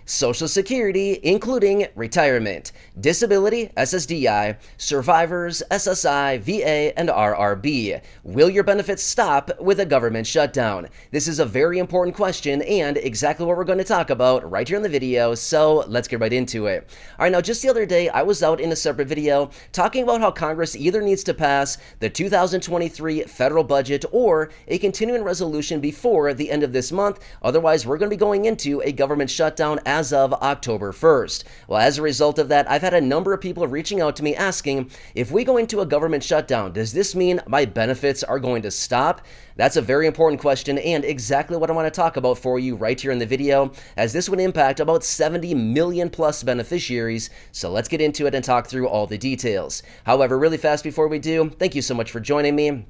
Social Security, including retirement, disability, SSDI, survivors, SSI, VA, and RRB. Will your benefits stop with a government shutdown? This is a very important question and exactly what we're going to talk about right here in the video, so let's get right into it. All right, now just the other day, I was out in a separate video talking about how Congress either needs to pass the 2023 federal budget or a continuing resolution before the end of this month. Otherwise, we're going to be going into a government shutdown as of October 1st. Well, as a result of that, I've had a number of people reaching out to me asking, if we go into a government shutdown, does this mean my benefits are going to stop? That's a very important question and exactly what I want to talk about for you right here in the video, as this would impact about 70 million plus beneficiaries. So let's get into it and talk through all the details. However, really fast before we do, thank you so much for joining me.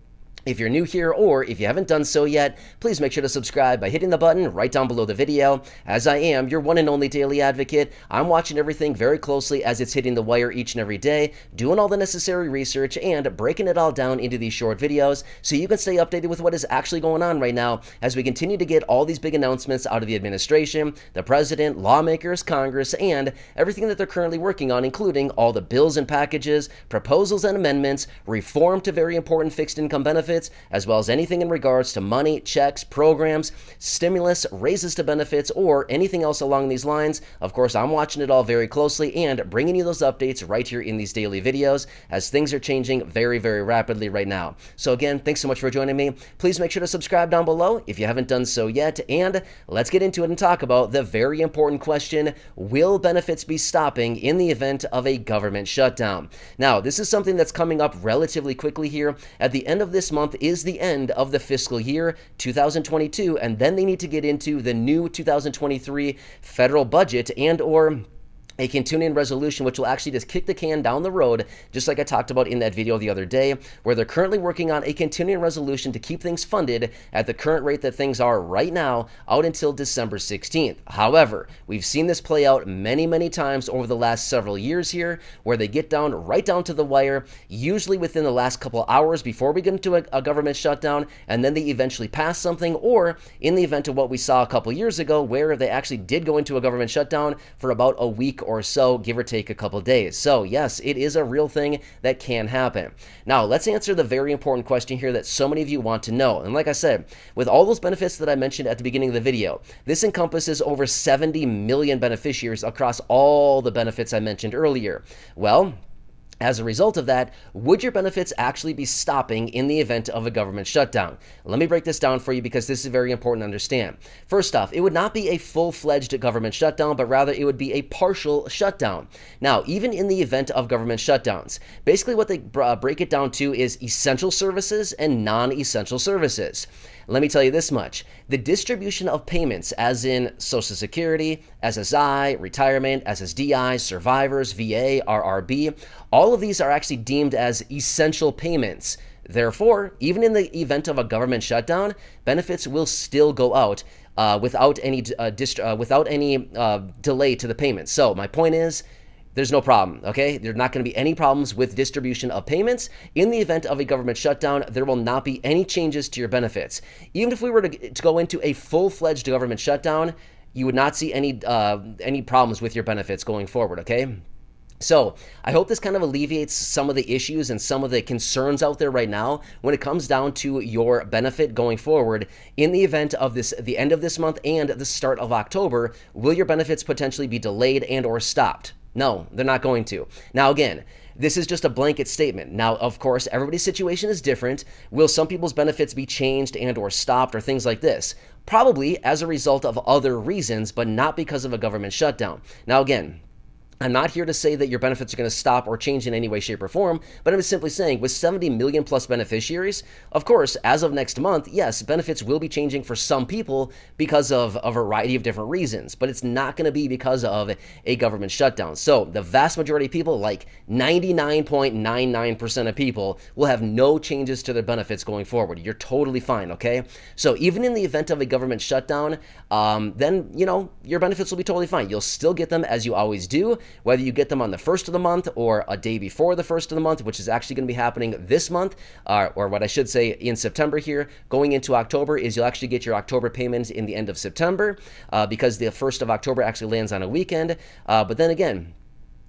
If you're new here or if you haven't done so yet, please make sure to subscribe by hitting the button right down below the video. As I am your one and only daily advocate, I'm watching everything very closely as it's hitting the wire each and every day, doing all the necessary research and breaking it all down into these short videos so you can stay updated with what is actually going on right now as we continue to get all these big announcements out of the administration, the president, lawmakers, Congress, and everything that they're currently working on, including all the bills and packages, proposals and amendments, reform to very important fixed income benefits, as well as anything in regards to money, checks, programs, stimulus, raises to benefits, or anything else along these lines. Of course, I'm watching it all very closely and bringing you those updates right here in these daily videos as things are changing very, very rapidly right now. So again, thanks so much for joining me. Please make sure to subscribe down below if you haven't done so yet, and let's get into it and talk about the very important question, will benefits be stopping in the event of a government shutdown? Now, this is something that's coming up relatively quickly here. At the end of this month is the end of the fiscal year 2022, and then they need to get into the new 2023 federal budget and or a continuing resolution, which will actually just kick the can down the road, just like I talked about in that video the other day, where they're currently working on a continuing resolution to keep things funded at the current rate that things are right now out until December 16th. However, we've seen this play out many, many times over the last several years here, where they get down right down to the wire, usually within the last couple hours before we get into a government shutdown, and then they eventually pass something, or in the event of what we saw a couple years ago, where they actually did go into a government shutdown for about a week or so, give or take a couple days. So yes, it is a real thing that can happen. Now, let's answer the very important question here that so many of you want to know. And like I said, with all those benefits that I mentioned at the beginning of the video, this encompasses over 70 million beneficiaries across all the benefits I mentioned earlier. Well, as a result of that, would your benefits actually be stopping in the event of a government shutdown? Let me break this down for you because this is very important to understand. First off, it would not be a full-fledged government shutdown, but rather it would be a partial shutdown. Now, even in the event of government shutdowns, basically what they break it down to is essential services and non-essential services. Let me tell you this much. The distribution of payments, as in Social Security, SSI, retirement, SSDI, survivors, VA, RRB, all of these are actually deemed as essential payments. Therefore, even in the event of a government shutdown, benefits will still go out without any delay to the payment. So my point is, there's no problem, okay? There's not going to be any problems with distribution of payments. In the event of a government shutdown, there will not be any changes to your benefits. Even if we were to go into a full-fledged government shutdown, you would not see any problems with your benefits going forward, okay? So I hope this kind of alleviates some of the issues and some of the concerns out there right now when it comes down to your benefit going forward. In the event of the end of this month and the start of October, will your benefits potentially be delayed and or stopped? No, they're not going to. Now, again, this is just a blanket statement. Now, of course, everybody's situation is different. Will some people's benefits be changed and or stopped or things like this? Probably as a result of other reasons, but not because of a government shutdown. Now, again, I'm not here to say that your benefits are going to stop or change in any way, shape, or form, but I'm simply saying with 70 million plus beneficiaries, of course, as of next month, yes, benefits will be changing for some people because of a variety of different reasons, but it's not going to be because of a government shutdown. So the vast majority of people, like 99.99% of people, will have no changes to their benefits going forward. You're totally fine, okay? So even in the event of a government shutdown, then, you know, your benefits will be totally fine. You'll still get them as you always do. whether you get them on the first of the month or a day before the first of the month, which is actually going to be happening this month, or what I should say in September here, going into October, is you'll actually get your October payments in the end of September because the 1st of October actually lands on a weekend. But then again,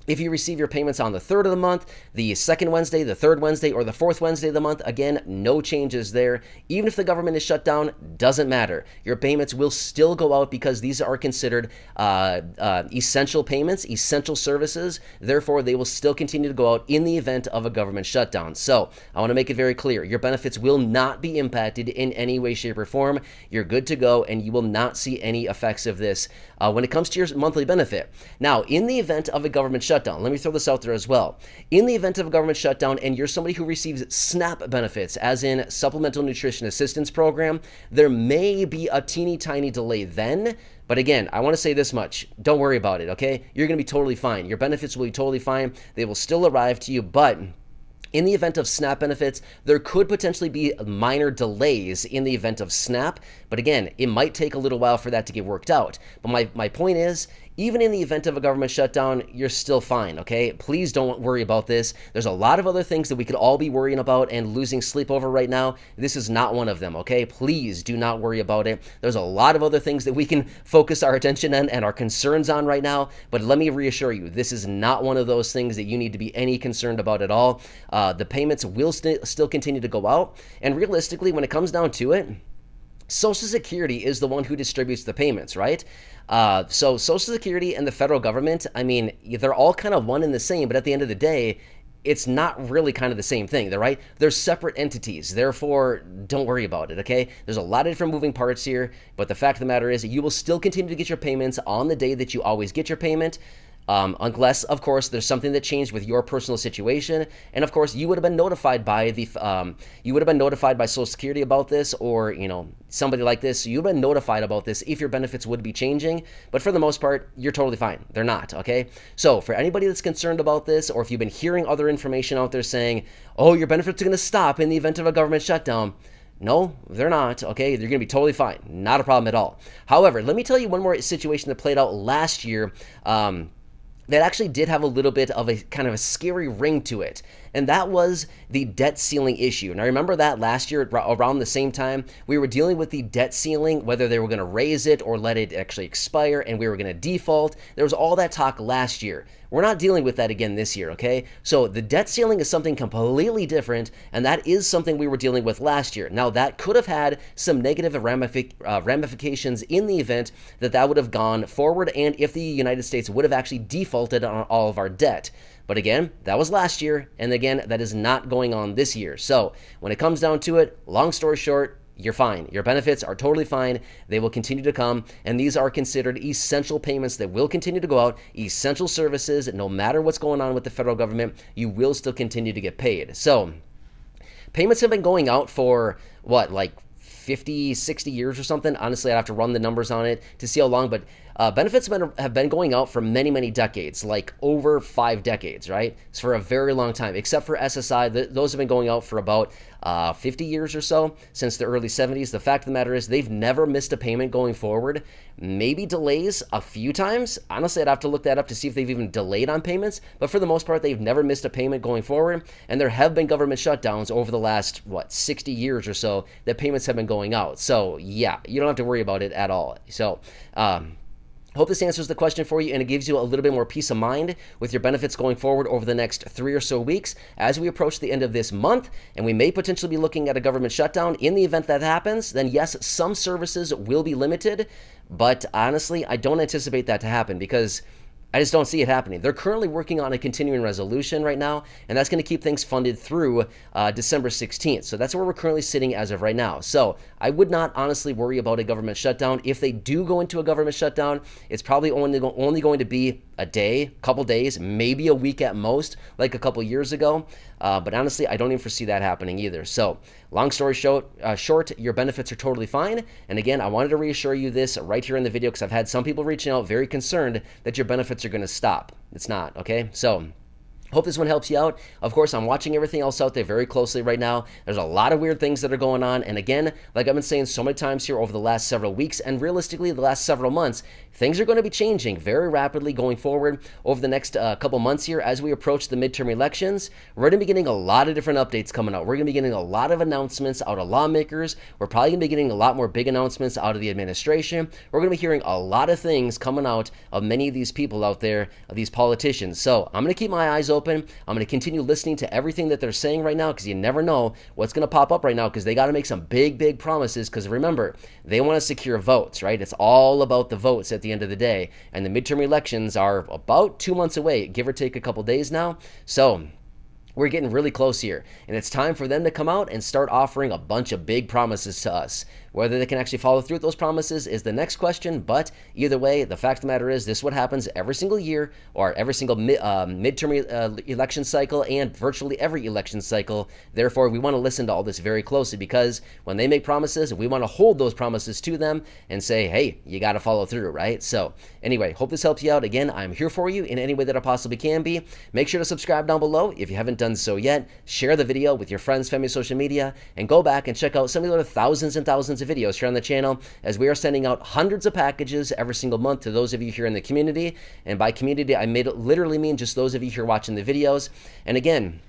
if you receive your payments on the 3rd of the month, the 2nd Wednesday, the 3rd Wednesday, or the 4th Wednesday of the month, again, no changes there. Even if the government is shut down, doesn't matter. Your payments will still go out because these are considered essential payments, essential services. Therefore, they will still continue to go out in the event of a government shutdown. So I want to make it very clear. Your benefits will not be impacted in any way, shape, or form. You're good to go, and you will not see any effects of this when it comes to your monthly benefit. Now, in the event of a government shutdown, let me throw this out there as well. In the event of a government shutdown and you're somebody who receives SNAP benefits, as in Supplemental Nutrition Assistance Program, there may be a teeny tiny delay then. But again, I want to say this much. Don't worry about it, okay? You're going to be totally fine. Your benefits will be totally fine. They will still arrive to you, but in the event of SNAP benefits, there could potentially be minor delays in the event of SNAP. But again, it might take a little while for that to get worked out. But my point is, even in the event of a government shutdown, you're still fine, okay? Please don't worry about this. There's a lot of other things that we could all be worrying about and losing sleep over right now. This is not one of them, okay? Please do not worry about it. There's a lot of other things that we can focus our attention on and our concerns on right now, but let me reassure you, this is not one of those things that you need to be any concerned about at all. The payments will still continue to go out, and realistically, when it comes down to it, Social Security is the one who distributes the payments, right? So Social Security and the federal government, I mean, they're all kind of one and the same, but at the end of the day, it's not really kind of the same thing, right? They're separate entities. Therefore, don't worry about it, okay? There's a lot of different moving parts here, but the fact of the matter is you will still continue to get your payments on the day that you always get your payment. Unless, of course, there's something that changed with your personal situation, and of course, you would have been notified by Social Security about this, or somebody like this. So you've been notified about this if your benefits would be changing. But for the most part, you're totally fine. They're not. Okay. So for anybody that's concerned about this, or if you've been hearing other information out there saying, "Oh, your benefits are going to stop in the event of a government shutdown," no, they're not, okay? They're going to be totally fine. Not a problem at all. However, let me tell you one more situation that played out last year that actually did have a little bit of a kind of a scary ring to it. And that was the debt ceiling issue. And I remember that last year around the same time, we were dealing with the debt ceiling, whether they were going to raise it or let it actually expire, and we were going to default. There was all that talk last year. We're not dealing with that again this year, okay? So the debt ceiling is something completely different, and that is something we were dealing with last year. Now, that could have had some negative ramifications in the event that would have gone forward, and if the United States would have actually defaulted on all of our debt. But again, that was last year, and again, that is not going on this year. So when it comes down to it, long story short, you're fine. Your benefits are totally fine. They will continue to come, and these are considered essential payments that will continue to go out, essential services. No matter what's going on with the federal government, you will still continue to get paid. So payments have been going out for what, like 50, 60 years or something? Honestly, I'd have to run the numbers on it to see how long, but benefits have been going out for many, many decades, like over 5 decades, right? It's for a very long time, except for SSI. Those have been going out for about 50 years or so, since the early 70s. The fact of the matter is they've never missed a payment going forward. Maybe delays a few times. Honestly, I'd have to look that up to see if they've even delayed on payments, but for the most part, they've never missed a payment going forward, and there have been government shutdowns over the last, 60 years or so that payments have been going out. So yeah, you don't have to worry about it at all. So hope this answers the question for you, and it gives you a little bit more peace of mind with your benefits going forward over the next 3 or so weeks as we approach the end of this month, and we may potentially be looking at a government shutdown. In the event that happens, then yes, some services will be limited, but honestly, I don't anticipate that to happen because I just don't see it happening. They're currently working on a continuing resolution right now, and that's going to keep things funded through December 16th. So that's where we're currently sitting as of right now. So I would not honestly worry about a government shutdown. If they do go into a government shutdown, it's probably only going to be a day, couple days, maybe a week at most, like a couple years ago. But honestly, I don't even foresee that happening either. So long story short, your benefits are totally fine. And again, I wanted to reassure you this right here in the video because I've had some people reaching out very concerned that your benefits are going to stop. It's not, okay? So Hope this one helps you out. Of course, I'm watching everything else out there very closely right now. There's a lot of weird things that are going on. And again, like I've been saying so many times here over the last several weeks and realistically the last several months, things are going to be changing very rapidly going forward over the next couple months here as we approach the midterm elections. We're going to be getting a lot of different updates coming out. We're going to be getting a lot of announcements out of lawmakers. We're probably going to be getting a lot more big announcements out of the administration. We're going to be hearing a lot of things coming out of many of these people out there, of these politicians. So I'm going to keep my eyes open. I'm going to continue listening to everything that they're saying right now because you never know what's going to pop up right now because they got to make some big promises because remember, they want to secure votes, right? It's all about the votes at the end of the day. And the midterm elections are about 2 months away, give or take a couple days now. So we're getting really close here, and it's time for them to come out and start offering a bunch of big promises to us. Whether they can actually follow through with those promises is the next question, but either way, the fact of the matter is this is what happens every single year or every single midterm election cycle and virtually every election cycle. Therefore, we want to listen to all this very closely because when they make promises, we want to hold those promises to them and say, hey, you got to follow through, right? So anyway, hope this helps you out. Again, I'm here for you in any way that I possibly can be. Make sure to subscribe down below if you haven't done so yet. Share the video with your friends, family, social media, and go back and check out some of the other thousands and thousands of videos here on the channel as we are sending out hundreds of packages every single month to those of you here in the community. And by community, I literally mean just those of you here watching the videos. And again,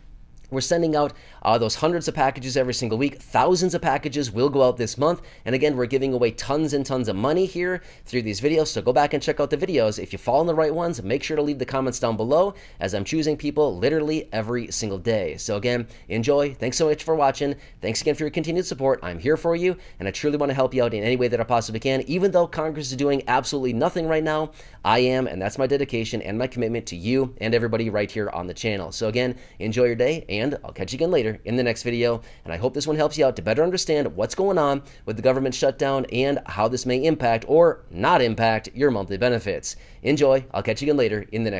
we're sending out those hundreds of packages every single week. Thousands of packages will go out this month. And again, we're giving away tons and tons of money here through these videos. So go back and check out the videos. If you fall in the right ones, make sure to leave the comments down below as I'm choosing people literally every single day. So again, enjoy. Thanks so much for watching. Thanks again for your continued support. I'm here for you, and I truly want to help you out in any way that I possibly can. Even though Congress is doing absolutely nothing right now, I am, and that's my dedication and my commitment to you and everybody right here on the channel. So again, enjoy your day, and I'll catch you again later in the next video. And I hope this one helps you out to better understand what's going on with the government shutdown and how this may impact or not impact your monthly benefits. Enjoy. I'll catch you again later in the next one.